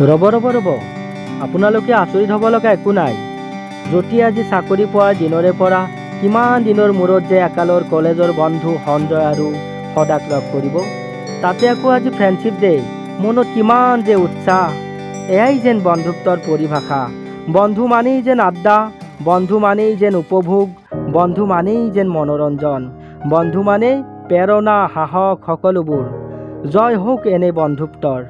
ৰ'ব ৰ'ব ৰ'ব, আপোনালোকে আচৰিত হ'ব লগা একো নাই। জ্যোতি আজি চাকৰি পোৱাৰ দিনৰে পৰা কিমান দিনৰ মূৰত যে একালৰ কলেজৰ বন্ধু সঞ্জয় আৰু সদাক লগ কৰিব, তাতে আকৌ আজি ফ্ৰেণ্ডশ্বিপ ডে। মনত কিমান যে উৎসাহ। এয়াই যেন বন্ধুত্বৰ পৰিভাষা। বন্ধু মানেই যেন আড্ডা, বন্ধু মানেই যেন উপভোগ, বন্ধু মানেই যেন মনোৰঞ্জন, বন্ধু মানেই প্ৰেৰণা, সাহস সকলোবোৰ। জয় হওক এনে বন্ধুত্বৰ।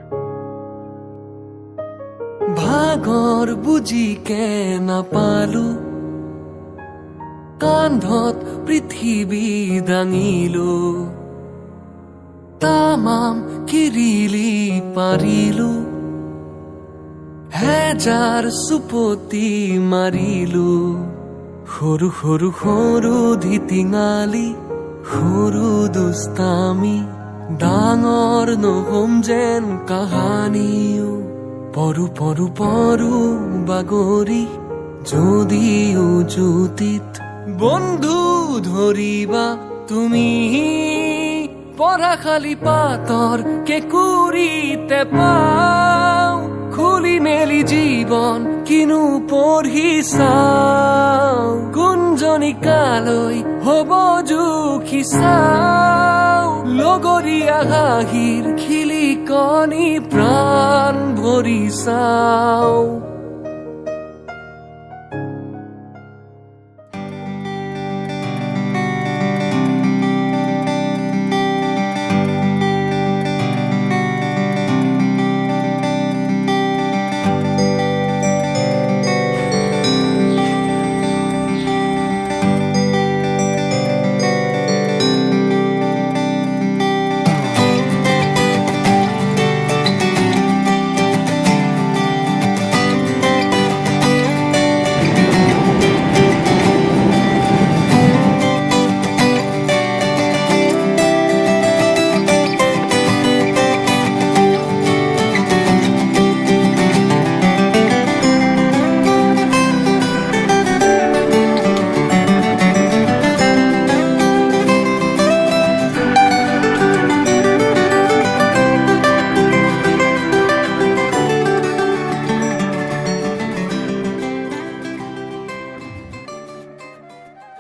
ভাগৰ বুজিকে নাপালো, কান্ধত পৃথিৱী দাঙিলো, তামাম কিৰিলি পাৰিলো, হেজাৰ চুপতি মাৰিলো, সৰু সৰু সৰু ধিটিঙালি, সৰু দুষ্টামি, ডাঙৰ নহম যেন কাহানিও, পৰু পৰু পৰু বাগৰি যদিও জ্যোতিত বন্ধু ধৰিবা তুমি, পঢ়াশালি পাতৰ কেঁকুৰিতে পাওঁ, খুলি মেলি জীৱন কিনো পঢ়ি চাওঁ, কুঞ্জনিকালৈ হ'ব জুখি চাওঁ, লগৰীয়া হাঁহিৰ খিলিকনি প্ৰাণ ভৰি চাওঁ।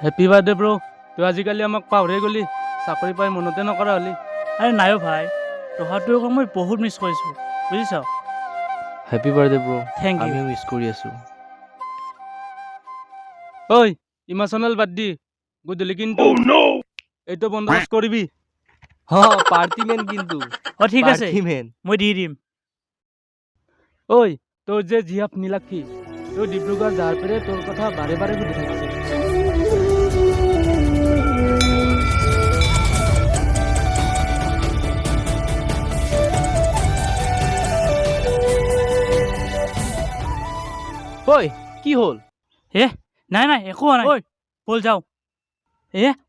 হেপী বাৰ্থডে ব্ৰ। তই আজিকালি আমাক পাহৰি গলি, চাকৰি পাই মনতে নকৰা হলি। আৰে নাইও ভাই, তহঁতক মই বহুত মিছ কৰিছোঁ, বুজিছ? Happy birthday bro. Thank you. আমিও মিছ কৰি আছোঁ। ঐ ইমোচনেল বাদ দি, গধূলি কিন্তু এইটো বন্দবস্ত কৰিবি। পাৰ্টি মেন কিন্তু। অঁ ঠিক আছে, পাৰ্টি মেন। মই দি দিম। ঐ তোৰ যে জিয়াপ নীলাক্ষী, তই ডিব্ৰুগড় যাৰ পেৰে তোৰ কথা বাৰে বাৰে সুধি থাকিছে। ঐ কি হ'ল? নাই নাই একো হোৱা নাই। ঐ বল যাওঁ।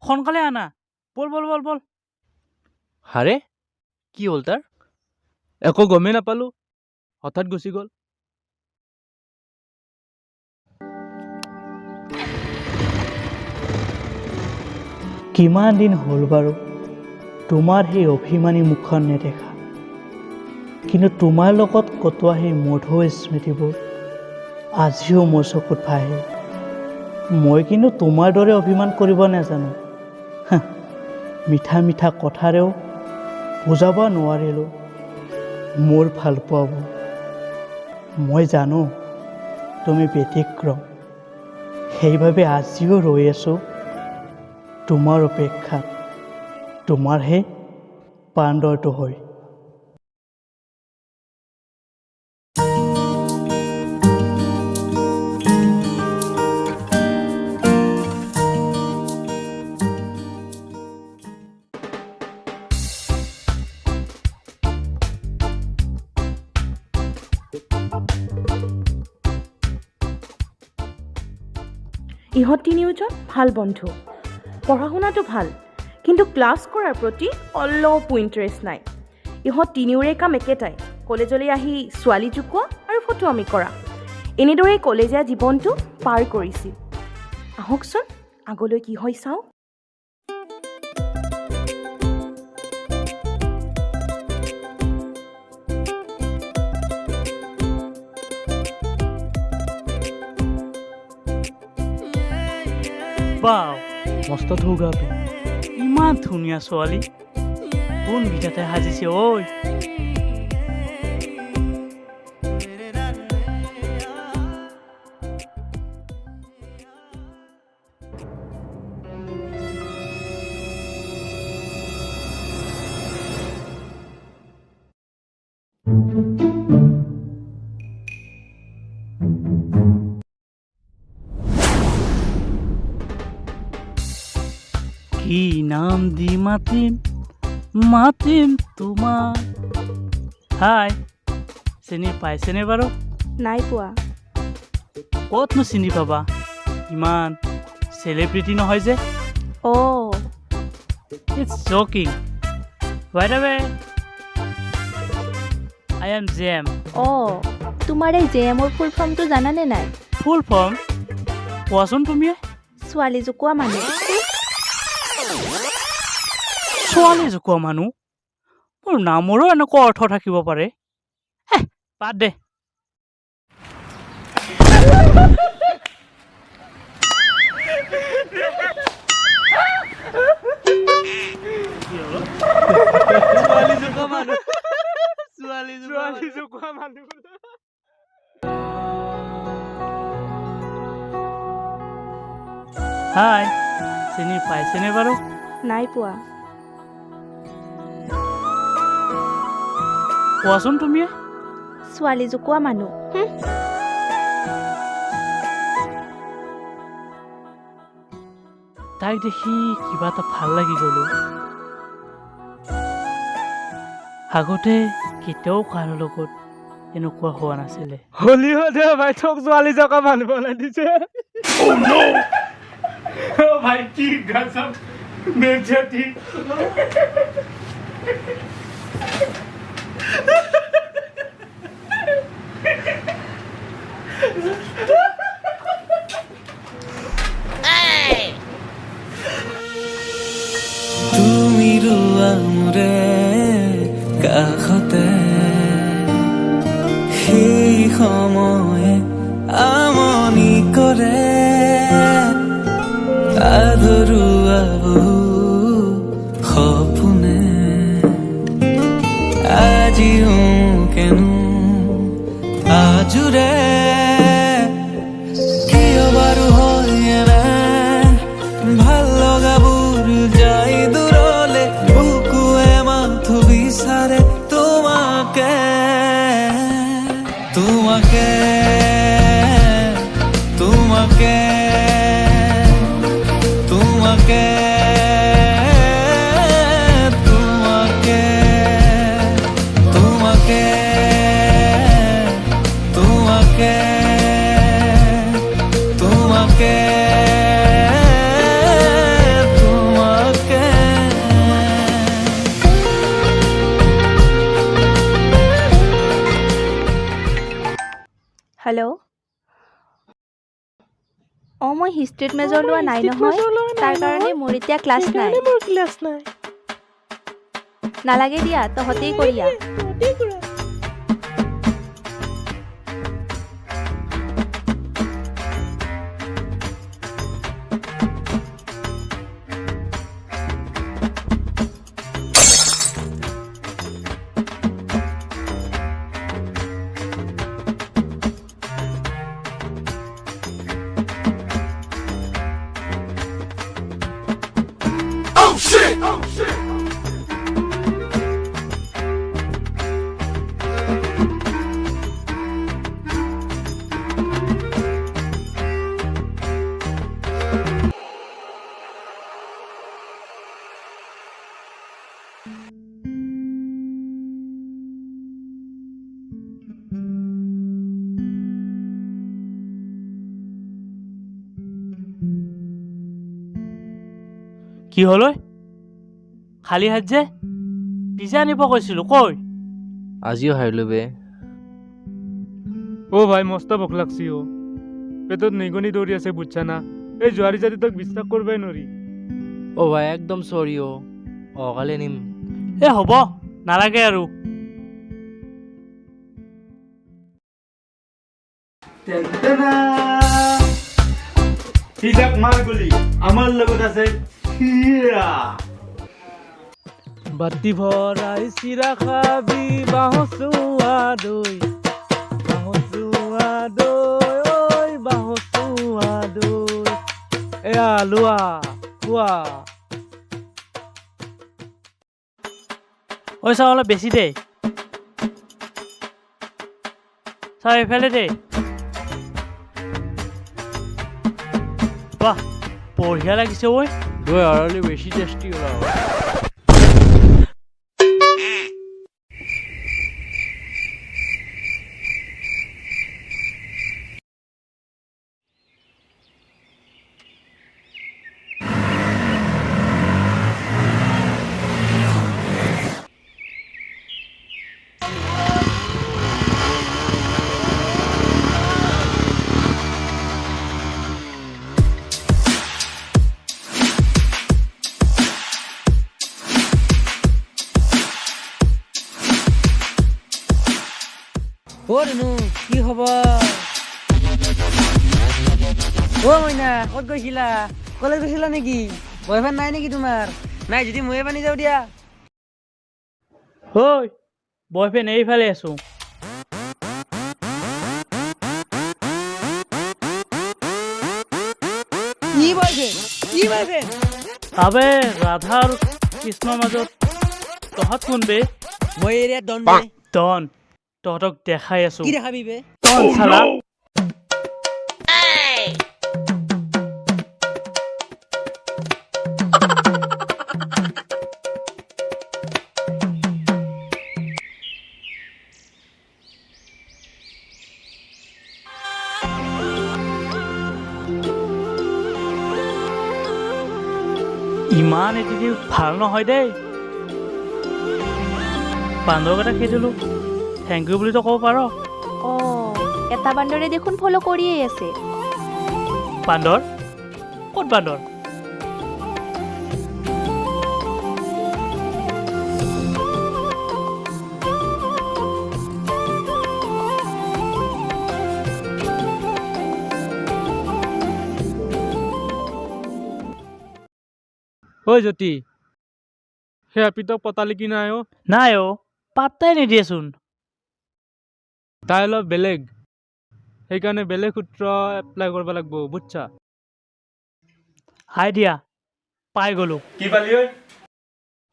সোনকালে আনা, বল বল বল বল। হাৰে কি হ'ল তাৰ? একো গমেই নাপালো, হঠাৎ গুচি গ'ল। কিমান দিন হ'ল বাৰু তোমাৰ সেই অভিমানী মুখখন নেদেখা, কিন্তু তোমাৰ লগত কটোৱা সেই মধুৰ স্মৃতিবোৰ আজিও মোৰ চকুত ভাহে। মই কিন্তু তোমাৰ দৰে অভিমান কৰিব নাজানো। মিঠা মিঠা কথাৰেও বুজাব নোৱাৰিলোঁ মোৰ ভাল পোৱাবোৰ। মই জানো তুমি ব্যতিক্ৰম, সেইবাবে আজিও ৰৈ আছোঁ তোমাৰ অপেক্ষাত, তোমাৰ সেই পাণ্ডৰটো হৈ। ইহঁত তিনিওজন ভাল বন্ধু, পঢ়া শুনাটো ভাল, কিন্তু ক্লাছ কৰাৰ প্ৰতি অলপো ইণ্টাৰেষ্ট নাই। ইহঁত তিনিওৰে কাম একেটাই, কলেজলৈ আহি ছোৱালী জোকোৱা আৰু ফটোৱামি কৰা। এনেদৰেই কলেজীয়া জীৱনটো পাৰ কৰিছিল। আহকচোন আগলৈ কি হয় চাওঁ। বাও মস্ত থৌগাটো ইমান ধুনীয়া ছোৱালী কোন বিধাতে সাজিছে ঐ কি নাম দি মাতিম মাতিম তোমাক হাই চিনি পাইছেনে বাৰু নাই পোৱা ক'তনো চিনি পাবা ইমান চেলিব্ৰিটি নহয় যে অ' it's joking by the way I am Jem অ' তোমাৰ এই জেএমৰ ফুল ফৰ্মটো জানানে নাই ফুল ফৰ্ম কোৱাচোন তুমি ছোৱালী জোকোৱা মানুহ ছোৱালী জোকোৱা মানুহ মোৰ নামৰো এনেকুৱা অৰ্থ থাকিব পাৰে বাদ দে হাই চিনি পাইছেনে বাৰু নাই পোৱা কোৱাচোন তুমি ছোৱালী জোকোৱা মানুহ তাইক দেখি কিবা এটা ভাল লাগি গ'লো আগতে কেতিয়াও কাৰো লগত এনেকুৱা হোৱা নাছিলে হলিউডে ভাই তোক ছোৱালী জকা মানুহ বনাই দিছে ভাই কি গাছক বেজতি তুমি ৰোৱা মোৰে কাষতে সেই সময়ে আমনি কৰে আধৰুৱা বহু সপোনে আজিও কেনো আজোৰে কিয় বাৰু হয় এনে ভাল লগাবোৰ যাই দূৰলে বুকুৱে মাথো বিচাৰে তোমাকে তোমাকে তোমাকে তোমাকে তোমাকে তোমাকে তোমাকে তোমাকে তোমাকে হেল্ল' অঁ মই হিষ্ট্ৰীত মেজৰ লোৱা নাই নহয় তাৰ কাৰণে মোৰ এতিয়া ক্লাছ নাই নালাগে দিয়া তহঁতেই কৰিয়া কি হ'ল ঐ খালী হাত যে পিজ্জা আনিব কৈছিলো কৈ আজিও হাৰিলো বে ও ভাই মস্ত ভোক লাগছি ও পেটত নিগনি দৌৰি আছে বুঝছা না এই জোৱাৰী জাতি তোক বিশ্বাস কৰবাই নৰি অ' ভাই একদম চৰি কালি আনিম এ হ'ব নালাগে আৰু সিজাক মাৰ গলি আমাৰ লগত আছে হিৰা বাতি ভৰাই চিৰা খাবি বাঁহচুৱা দৈ ঐ বাঁহচুৱা দৈ এয়া লোৱা খোৱা ঐ চাওঁ অলপ বেছি দে চাওঁ এইফালে দে বাহ বঢ়িয়া লাগিছে ঐ দৈ আৰলি বেছি টেষ্টি ওলাব কি খবৰ মইনা ক'ত গৈছিলা কলেজ গৈছিলা নেকি বয়ফ্ৰেণ্ড নাই নেকি তোমাৰ নাই যদি ময়ে পানী যাওঁ দিয়া ঐ বয়ফ্ৰেণ্ড এইফালে আছো কি বয়ফ্ৰেণ্ড আবে ৰাধা আৰু কৃষ্ণৰ মাজত তহঁত কোন বে মই এৰিয়াত ডন তহঁতক দেখাই আছো কি দেখাবি বে ডন চালা ইমান এটিটিউড ভাল নহয় দেই বান্দৰক এটা খেদি দিলোঁ থেংক ইউ বুলিতো ক'ব পাৰ এটা বান্দৰে দেখোন ফ'ল' কৰিয়েই আছে বান্দৰ ক'ত বান্দৰ ঐ জ্যোতি সেই আপিতক পতালি কি নাই নাই পাত্তাই নিদিয়েচোন তাই অলপ বেলেগ সেইকাৰণে বেলেগ সূত্ৰ এপ্লাই কৰিব লাগিব বুজছা হাই দিয়া পাই গ'লো কি পালি ঐ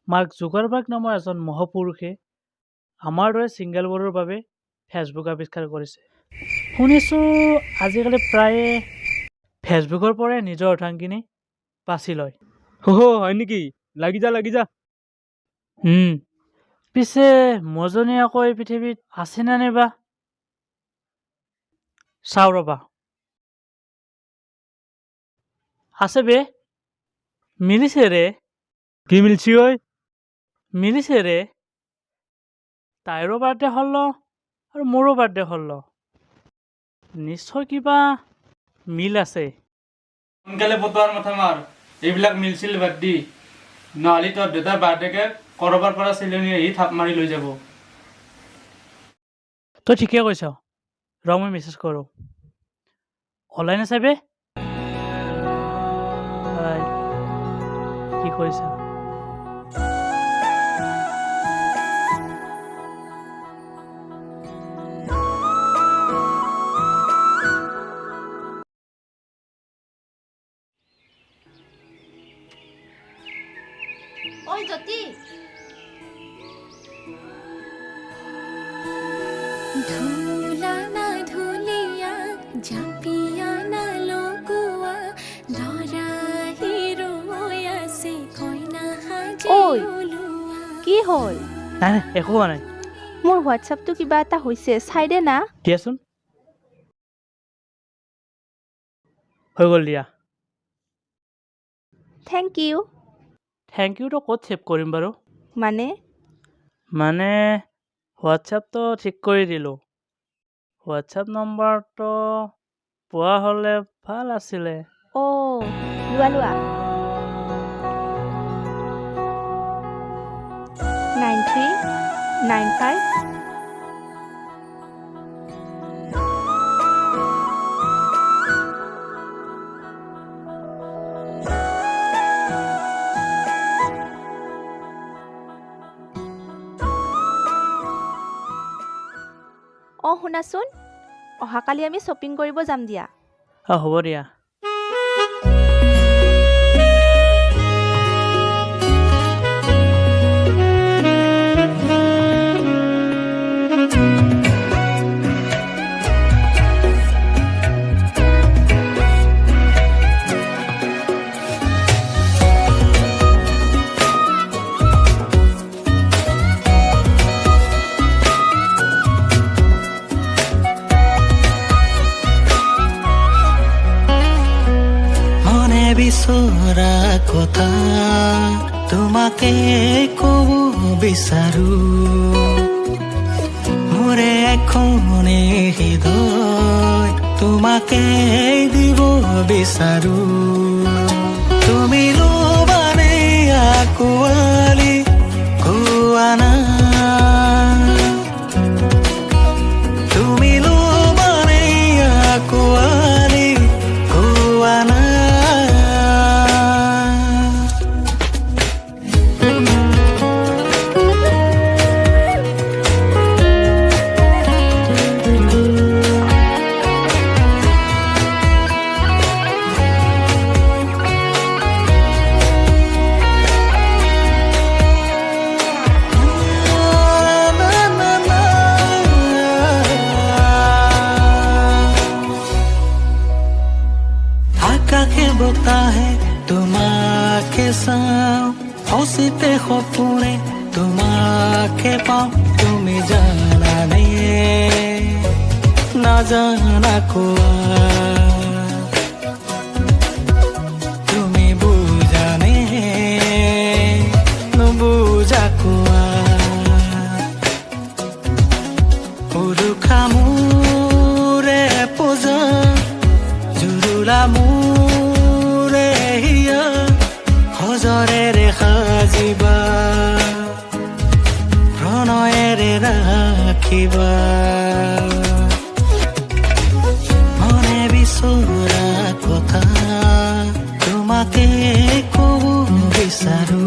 মাৰ্ক জুকাৰবাৰ্গ নামৰ এজন মহাপুৰুষে আমাৰ দৰে ছিংগল বোৰ্ডৰ বাবে ফেচবুক আৱিষ্কাৰ কৰিছে শুনিছোঁ আজিকালি প্ৰায়ে ফেচবুকৰ পৰাই নিজৰ অৰ্ধাংগিনী বাছি লয় হয় নেকি লাগি যা পিছে মজনী আকৌ এই পৃথিৱীত আছেনে নে বা চাওঁ ৰবা আছে বে মিলিছে ৰে কি মিলছি ঐ মিলিছে ৰে তাইৰো বাৰ্থডে হ'ল আৰু মোৰো বাৰ্থডে হ'ল নিশ্চয় কিবা মিল আছে সোনকালে পতোৱাৰ মাথা মাৰ এইবিলাক মিলছিল বাদ দি নহ'লে তোৰ দেউতাৰ বাৰ্থডেকে কৰবাৰ পৰা চিলনি আহি থাপ মাৰি লৈ যাব তই ঠিকে কৈছ ৰ মই মেছেজ কৰোঁ অনলাইন আছে বে হাই কি কৰিছা ঐ জ্যোতি ধুলা না ধুলিয়া জাপিয়া না লগোৱা লৰা হিৰো আছে কইনা সাজে ঐ ওলোৱা কি হ'ল নাই নাই একো হোৱা নাই মোৰ হোৱাটছআপটো কিবা এটা হৈছে চাই দে না দিয়াচোন হৈ গ'ল দিয়া থেংক ইউ থেংক ইউটো ক'ত ছেভ কৰিম বাৰু মানে হোৱাটছআপটো ঠিক কৰি দিলোঁ হোৱাটছআপ নম্বৰটো পোৱা হ'লে ভাল আছিলে লোৱা 9395 অঁ শুনাচোন, অহাকালি আমি শ্বপিং কৰিব যাম দিয়া। হ'ব দিয়া। মনে বিচৰা কথা তোমাকে ক'ব বিচাৰো মোৰে এখনে হৃদয় তোমাকে দিব বিচাৰো তুমি ল'বানে আঁকোৱালি কোৱা না তুমি ল'বানে আঁকোৱালি কোৱা না আকাশে বতাহে তোমাকে চাওঁ অচিতে সপোনে তোমাকে পাওঁ তুমি জানানে নাজানা কোৱা তুমি বুজানে নুবুজা কোৱা উৰুখা মোৰে পূজা জুৰুলা মোৰে হিয়া সজৰেৰে সাজিবা প্ৰণয়েৰে ৰাখিবা মনে বিচৰা কথা তোমাকে ক'ব বিচাৰো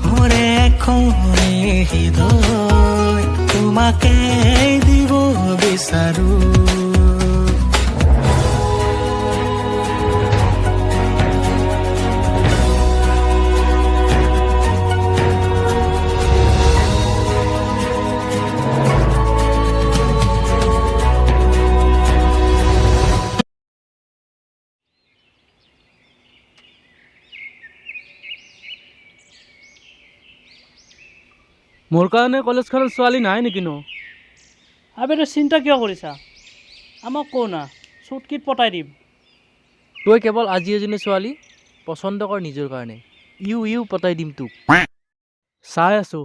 মোৰে এখনে হৃদয় তোমাকে দিব বিচাৰো মোৰ কাৰণে কলেজখনত ছোৱালী নাই নেকি নো? আবে তই চিন্তা কিয় কৰিছা? আমাক কওঁ না, চুটকিট পতাই দিম। তই কেৱল আজি এজনী ছোৱালী পচন্দ কৰ নিজৰ কাৰণে, ইউ পতাই দিম তোক। চাই আছো।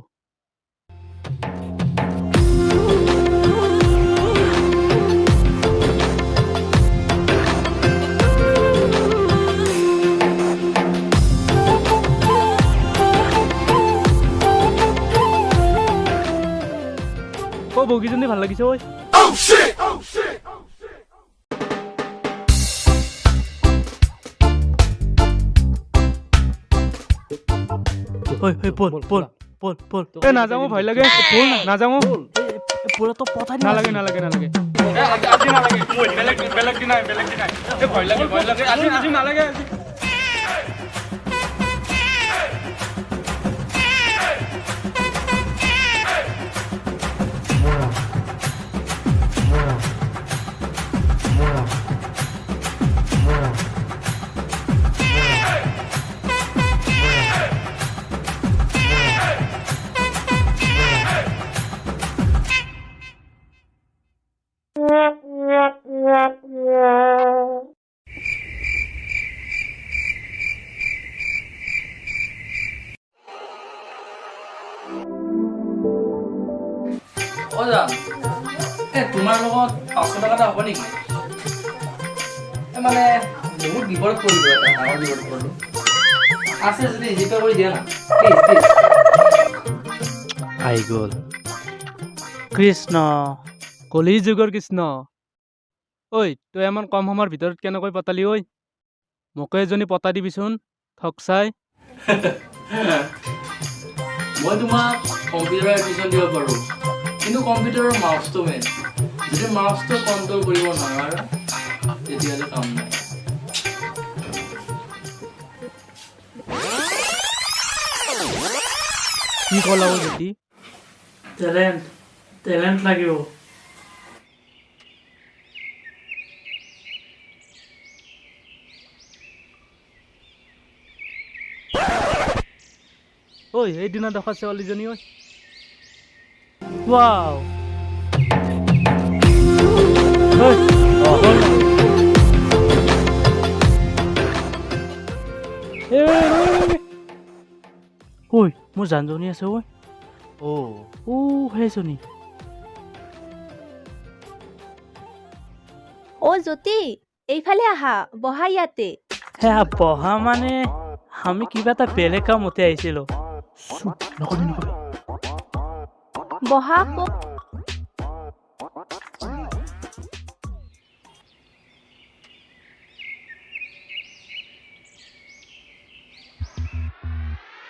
বগীজনী ভাল লাগিছে ঐ। নাযাওঁ ভয় লাগে, নাযাওঁ নালাগে নালাগে নালাগে বেলেগ দিনাই ভয় লাগে আজি নালাগে। তোমাৰ লগত 500 টকা এটা হ'ব নেকি? মানে বহুত বিপদত পৰিলো, এটা ডাঙৰ বিপদত পৰিলো। আছে যদি জিপে কৰি দিয়া না প্লিজ। আহি গ'ল কৃষ্ণ, কলি যুগৰ কৃষ্ণ। ঐ তই ইমান কম সময়ৰ ভিতৰত কেনেকৈ পতালি ঐ? মোকে এজনী পতা দিবিচোন ঠক চাই। মই তোমাক কম্পিউটাৰ এডমিশ্যন দিব পাৰোঁ, কিন্তু কম্পিউটাৰৰ মাউচটো মেইন। যদি মাউচটো কণ্ট্ৰল কৰিব নোৱাৰা তেতিয়াহ'লে কাম নাই। কি ক'লা জ্যোতি? টেলেণ্ট লাগিব। ঐ সেইদিনা দেখা ছোৱালীজনী ঐ। ৱাও ঐ মোৰ জানজনী আছে ঐ। সেইজনী অ' জ্যোতি, এইফালে আহা, বহা ইয়াতে। সেয়া পঢ়া মানে আমি কিবা এটা বেলেগ কামতে আহিছিলোঁ। বহা আকৌ।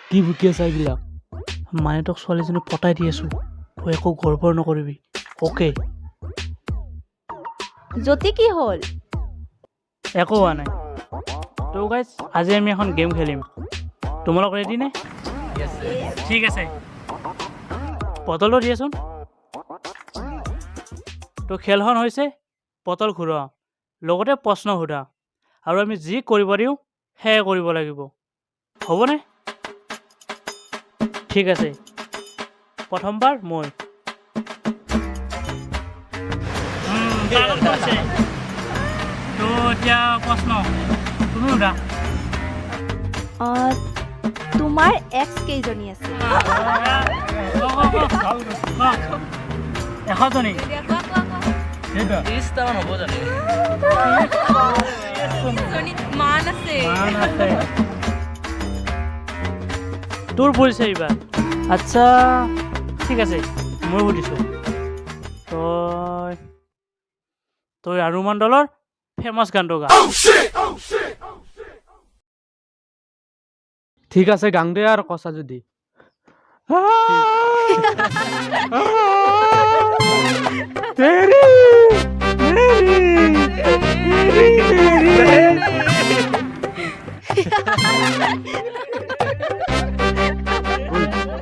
কি বুকি আছে এইবিলাক? মানে তোক ছোৱালীজনী পতাই দি আছোঁ, তই একো গড়বড় নকৰিবি, অ'কে? জ্যোতি কি হ'ল? একো হোৱা নাই। তো গাইজ আজি আমি এখন গেম খেলিম, তোমালোক ৰেডি নে? ঠিক আছে, বটলটো দিয়াচোন। তো খেলখন হৈছে বটল ঘূৰোৱা, লগতে প্ৰশ্ন সোধা, আৰু আমি যি কৰিব দিওঁ সেয়াই কৰিব লাগিব, হ'বনে? ঠিক আছে, প্ৰথমবাৰ মই। তো এতিয়া প্ৰশ্ন তুমি সোধা। তোমাৰ এক্স কেইজনী আছে? 100জনী। 30টামান হ'ব জানো? মান আছে। তোৰ পৰিছে এইবাৰ। আচ্ছা ঠিক আছে, মই সুধিছোঁ, তই আৰু মণ্ডলৰ ফেমাছ গানটো গা। ঠিক আছে গাং দে আৰু কচা যদি।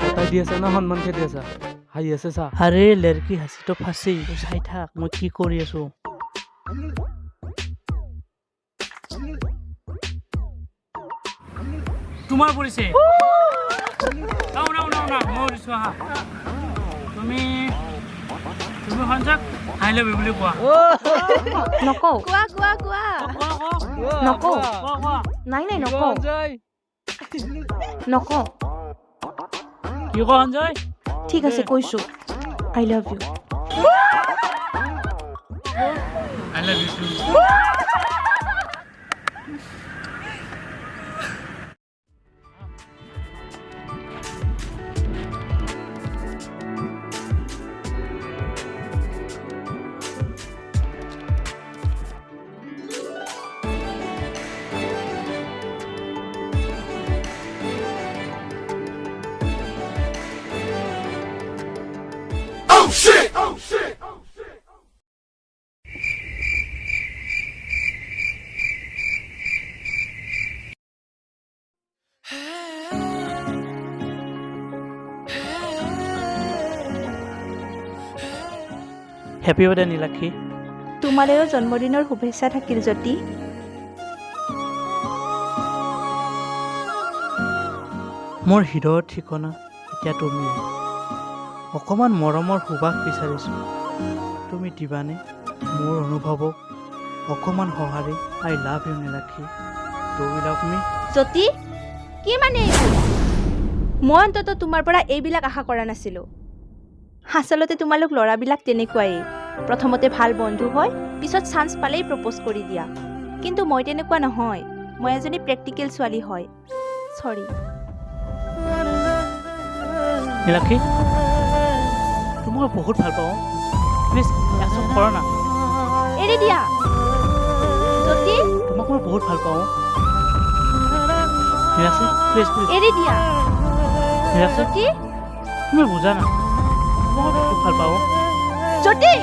পতাই দি আছে না সন্মানকে দি আছা, হাঁহি আছে চা। আৰে লেৰকি হাঁচিটো ফাঁচি, তই চাই থাক মই কি কৰি আছো। তোমাৰ পৰিছে। মই দিছো হা, তুমি সঞ্জক আই লাভ ইউ বুলি কোৱা। নকওঁ। কোৱা কোৱা কোৱা। নকওঁ। নাই নকওঁ। নকওঁ। কি কোৱা সঞ্জয়? ঠিক আছে কৈছোঁ, I love you. I love you. Happy birthday Nilakshi. তোমালৈও জন্মদিনৰ শুভেচ্ছা থাকিল জ্যোতি। মোৰ হৃদয়ৰ ঠিকনা এতিয়া তুমি। অকণমান মৰমৰ সুবাস বিচাৰিছোঁ, তুমি দিবানে মোৰ অনুভৱক অকণমান সঁহাৰি? I love you Nilakshi, do you love me? Jyoti, কি মানে এইবোৰ? মই অন্তত তোমাৰ পৰা এইবিলাক আশা কৰা নাছিলোঁ। আচলতে তোমালোক ল'ৰাবিলাক তেনেকুৱাই, প্ৰথমতে ভাল বন্ধু হয়, পিছত চান্স পালেই প্ৰপ'জ কৰি দিয়া। কিন্তু মই তেনেকুৱা নহয়, মই এজনী প্ৰেক্টিকেল ছোৱালী হয়। চৰি। নীলাক্ষী, তোমাক বহুত ভাল পাওঁ, প্লিজ একচেপ্ট কৰা না। এৰি দিয়া জ্যোতি, তোমাক মই বহুত ভাল পাওঁ নীলাক্ষী, প্লিজ প্লিজ এৰি দিয়া নীলাক্ষী, জ্যোতি। তুমি বুজা না, মই খুব ভাল পাওঁ জ্যোতি